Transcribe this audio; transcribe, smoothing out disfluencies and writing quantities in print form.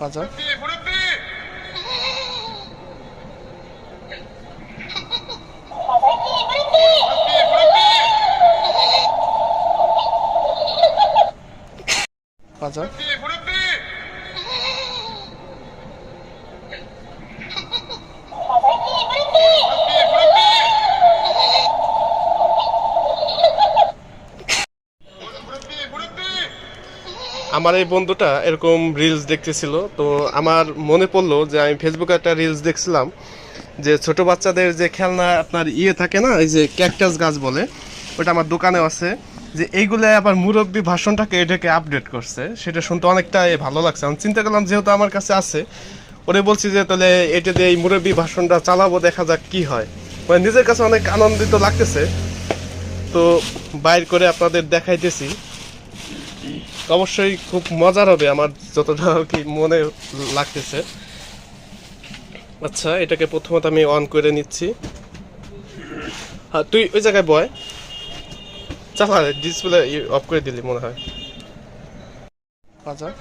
বাজার বাজার আমার এই বন্ধুটা এরকম রিলস দেখতেছিল, তো আমার মনে পড়লো যে আমি ফেসবুকে একটা রিলস দেখছিলাম যে ছোট বাচ্চাদের যে খেলনা আপনার থাকে না, এই যে ক্যাকটাস গাছ বলে, ওটা আমার দোকানে আছে। যে এইগুলো আবার মুরব্বী ভাষণটাকে এটাকে আপডেট করছে, সেটা শুনতে অনেকটা ভালো লাগছে। আমি চিন্তা করলাম যেহেতু আমার কাছে আছে, ওরে বলছি যে তাহলে এটা দিয়ে এই মুরব্বী ভাষণটা চালাবো, দেখা যাক কি হয়। মানে নিজের কাছে অনেক আনন্দিত লাগতেছে, তো বাইর করে আপনাদের দেখাইতেছি। অবশ্যই খুব মজার হবে আমার যতটা আর কি মনে লাগতেছে। আচ্ছা, এটাকে প্রথমত আমি অন করে নিচ্ছি। হ্যাঁ, তুই ওই জায়গায় বয়, চালা ডিসপ্লে অফ করে দিলি মনে হয়। বাজার